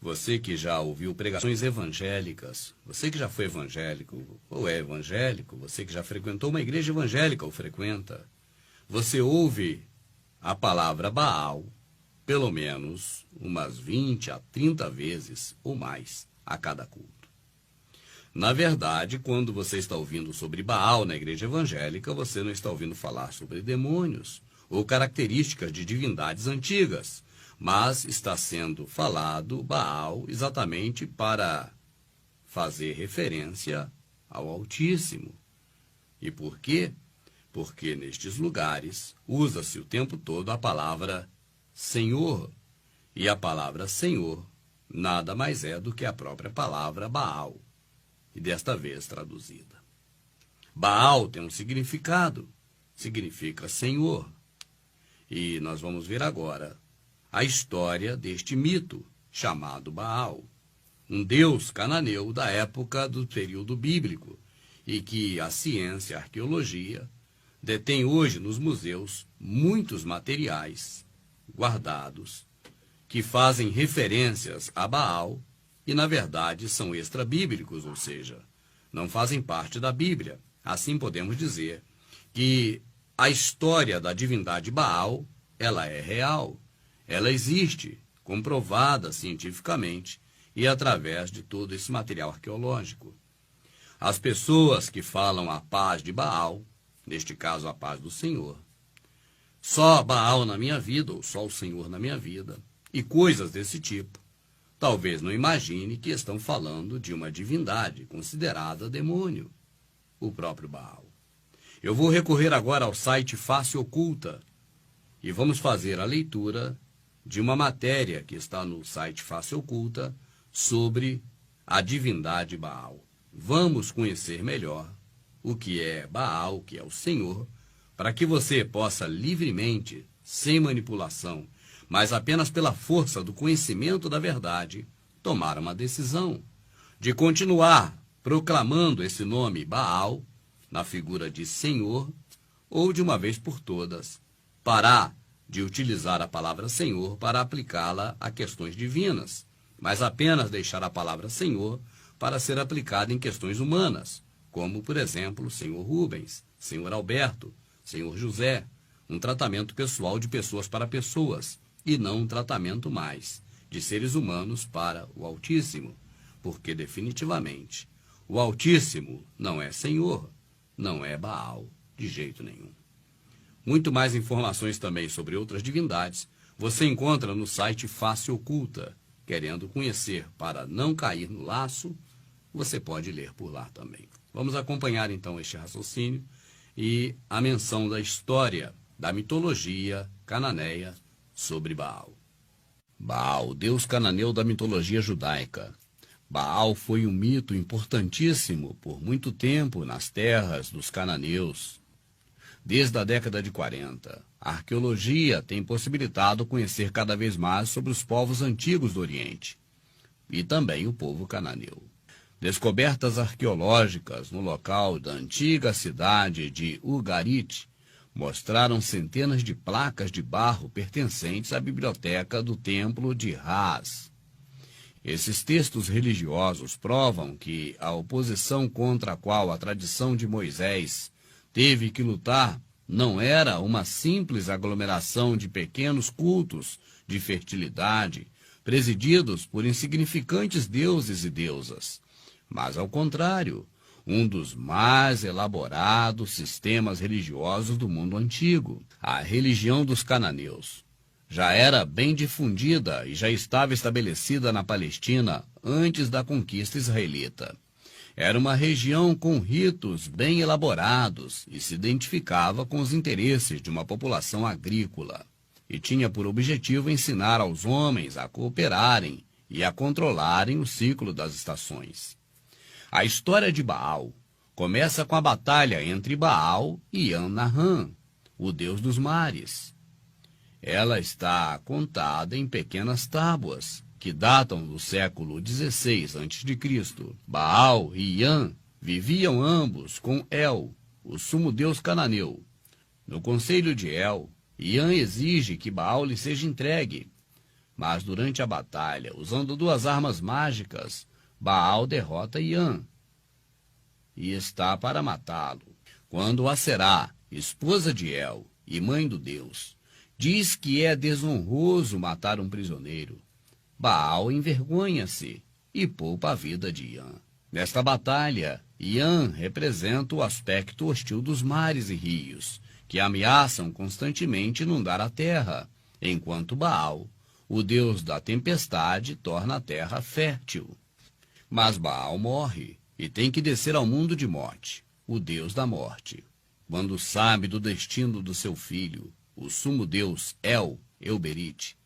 Você que já ouviu pregações evangélicas, você que já foi evangélico ou é evangélico, você que já frequentou uma igreja evangélica ou frequenta, você ouve a palavra Baal pelo menos umas 20 a 30 vezes ou mais a cada culto. Na verdade, quando você está ouvindo sobre Baal na igreja evangélica, você não está ouvindo falar sobre demônios ou características de divindades antigas, mas está sendo falado Baal exatamente para fazer referência ao Altíssimo. E por quê? Porque nestes lugares usa-se o tempo todo a palavra Senhor, e a palavra Senhor nada mais é do que a própria palavra Baal, e desta vez traduzida. Baal tem um significado, significa Senhor. E nós vamos ver agora a história deste mito chamado Baal, um deus cananeu da época do período bíblico, e que a ciência e a arqueologia detém hoje nos museus muitos materiais guardados que fazem referências a Baal e, na verdade, são extra-bíblicos, ou seja, não fazem parte da Bíblia. Assim podemos dizer que a história da divindade Baal, ela é real, ela existe, comprovada cientificamente e através de todo esse material arqueológico. As pessoas que falam a paz de Baal, neste caso a paz do Senhor, só Baal na minha vida, ou só o Senhor na minha vida, e coisas desse tipo, talvez não imagine que estão falando de uma divindade considerada demônio, o próprio Baal. Eu vou recorrer agora ao site Face Oculta e vamos fazer a leitura de uma matéria que está no site Face Oculta sobre a divindade Baal. Vamos conhecer melhor o que é Baal, o que é o Senhor, para que você possa livremente, sem manipulação, mas apenas pela força do conhecimento da verdade, tomar uma decisão de continuar proclamando esse nome Baal na figura de Senhor, ou de uma vez por todas parar de utilizar a palavra Senhor para aplicá-la a questões divinas, mas apenas deixar a palavra Senhor para ser aplicada em questões humanas, como, por exemplo, Senhor Rubens, Senhor Alberto, Senhor José, um tratamento pessoal de pessoas para pessoas, e não um tratamento mais de seres humanos para o Altíssimo, porque definitivamente o Altíssimo não é Senhor, não é Baal de jeito nenhum. Muito mais informações também sobre outras divindades você encontra no site Face Oculta. Querendo conhecer para não cair no laço, você pode ler por lá também. Vamos acompanhar então este raciocínio e a menção da história, da mitologia cananeia sobre Baal. Baal, deus cananeu da mitologia judaica. Baal foi um mito importantíssimo por muito tempo nas terras dos cananeus. Desde a década de 40, a arqueologia tem possibilitado conhecer cada vez mais sobre os povos antigos do Oriente e também o povo cananeu. Descobertas arqueológicas no local da antiga cidade de Ugarit mostraram centenas de placas de barro pertencentes à biblioteca do templo de Ras. Esses textos religiosos provam que a oposição contra a qual a tradição de Moisés teve que lutar não era uma simples aglomeração de pequenos cultos de fertilidade, presididos por insignificantes deuses e deusas, mas, ao contrário, um dos mais elaborados sistemas religiosos do mundo antigo, a religião dos cananeus. Já era bem difundida e já estava estabelecida na Palestina antes da conquista israelita. Era uma região com ritos bem elaborados e se identificava com os interesses de uma população agrícola, e tinha por objetivo ensinar aos homens a cooperarem e a controlarem o ciclo das estações. A história de Baal começa com a batalha entre Baal e An-Naham, o deus dos mares. Ela está contada em pequenas tábuas, que datam do século XVI a.C. Baal e Ian viviam ambos com El, o sumo deus cananeu. No conselho de El, Ian exige que Baal lhe seja entregue, Mas durante a batalha, usando duas armas mágicas, Baal derrota Iã e está para matá-lo. Quando Aserá, esposa de El e mãe do deus, diz que é desonroso matar um prisioneiro, Baal envergonha-se e poupa a vida de Iã. Nesta batalha, Iã representa o aspecto hostil dos mares e rios, que ameaçam constantemente inundar a terra, enquanto Baal, o deus da tempestade, torna a terra fértil. Mas Baal morre e tem que descer ao mundo de morte, o deus da morte. Quando sabe do destino do seu filho, o sumo deus Euberite,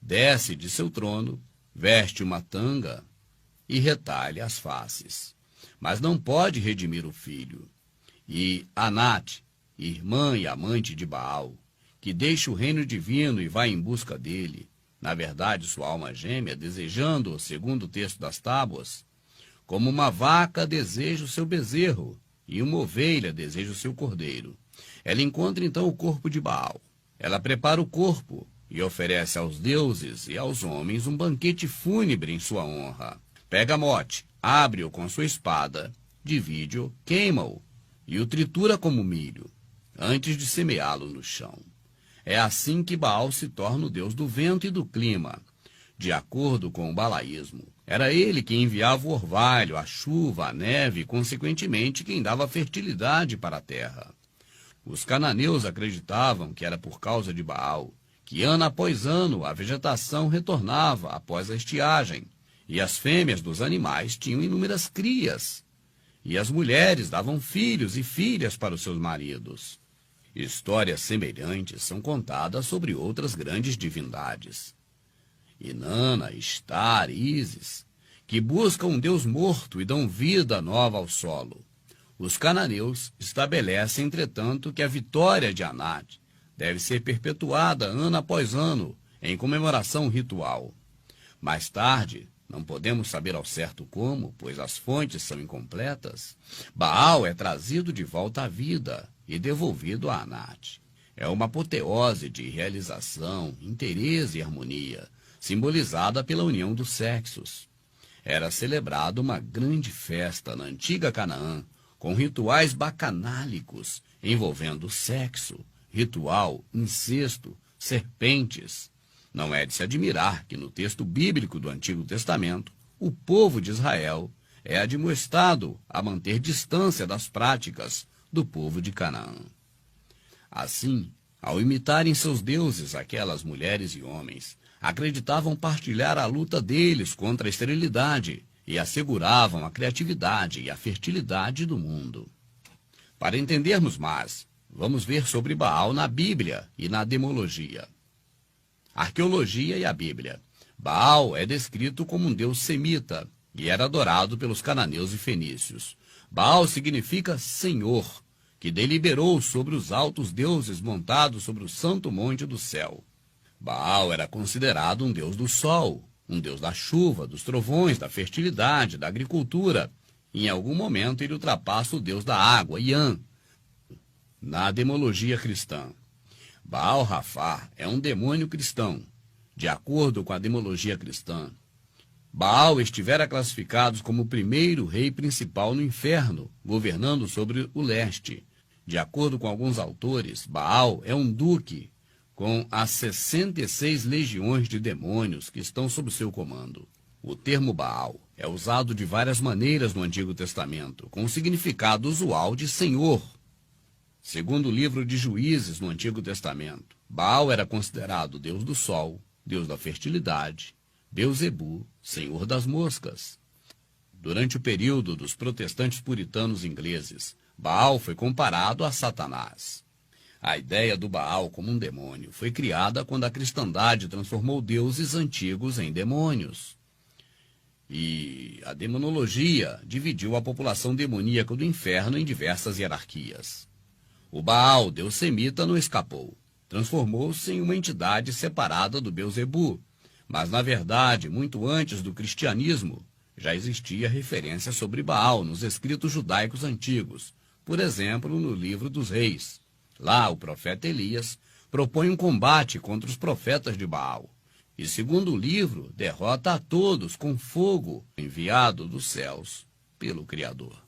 desce de seu trono, veste uma tanga e retalha as faces. Mas não pode redimir o filho. E Anat, irmã e amante de Baal, que deixa o reino divino e vai em busca dele, na verdade sua alma gêmea, desejando-o, segundo o texto das tábuas, como uma vaca deseja o seu bezerro, e uma ovelha deseja o seu cordeiro. Ela encontra então o corpo de Baal. Ela prepara o corpo e oferece aos deuses e aos homens um banquete fúnebre em sua honra. Pega mote, abre-o com sua espada, divide-o, queima-o e o tritura como milho, antes de semeá-lo no chão. É assim que Baal se torna o deus do vento e do clima, de acordo com o balaísmo. Era ele quem enviava o orvalho, a chuva, a neve e, consequentemente, quem dava fertilidade para a terra. Os cananeus acreditavam que era por causa de Baal, que ano após ano a vegetação retornava após a estiagem, e as fêmeas dos animais tinham inúmeras crias, e as mulheres davam filhos e filhas para os seus maridos. Histórias semelhantes são contadas sobre outras grandes divindades. Inanna, Estar, Ísis, que buscam um deus morto e dão vida nova ao solo. Os cananeus estabelecem, entretanto, que a vitória de Anat deve ser perpetuada ano após ano, em comemoração ritual. Mais tarde, não podemos saber ao certo como, pois as fontes são incompletas, Baal é trazido de volta à vida e devolvido a Anat. É uma apoteose de realização, interesse e harmonia, simbolizada pela união dos sexos. Era celebrada uma grande festa na antiga Canaã, com rituais bacanálicos envolvendo sexo, ritual, incesto, serpentes. Não é de se admirar que no texto bíblico do Antigo Testamento, o povo de Israel é admoestado a manter distância das práticas do povo de Canaã. Assim, ao imitarem seus deuses aquelas mulheres e homens, acreditavam partilhar a luta deles contra a esterilidade e asseguravam a criatividade e a fertilidade do mundo. Para entendermos mais, vamos ver sobre Baal na Bíblia e na demologia. Arqueologia e a Bíblia. Baal é descrito como um deus semita e era adorado pelos cananeus e fenícios. Baal significa Senhor, que deliberou sobre os altos deuses montados sobre o santo monte do céu. Baal era considerado um deus do sol, um deus da chuva, dos trovões, da fertilidade, da agricultura. Em algum momento ele ultrapassa o deus da água, Iã. Na demologia cristã, Baal-Rafá é um demônio cristão. De acordo com a demologia cristã, Baal estivera classificado como o primeiro rei principal no inferno, governando sobre o leste. De acordo com alguns autores, Baal é um duque com as 66 legiões de demônios que estão sob seu comando. O termo Baal é usado de várias maneiras no Antigo Testamento, com o significado usual de Senhor. Segundo o livro de Juízes no Antigo Testamento, Baal era considerado deus do sol, deus da fertilidade, Beuzebu, senhor das moscas. Durante o período dos protestantes puritanos ingleses, Baal foi comparado a Satanás. A ideia do Baal como um demônio foi criada quando a cristandade transformou deuses antigos em demônios. E a demonologia dividiu a população demoníaca do inferno em diversas hierarquias. O Baal, deus semita, não escapou. Transformou-se em uma entidade separada do Beuzebu. Mas, na verdade, muito antes do cristianismo, já existia referência sobre Baal nos escritos judaicos antigos, por exemplo, no livro dos Reis. Lá, o profeta Elias propõe um combate contra os profetas de Baal. E, segundo o livro, derrota a todos com fogo enviado dos céus pelo Criador.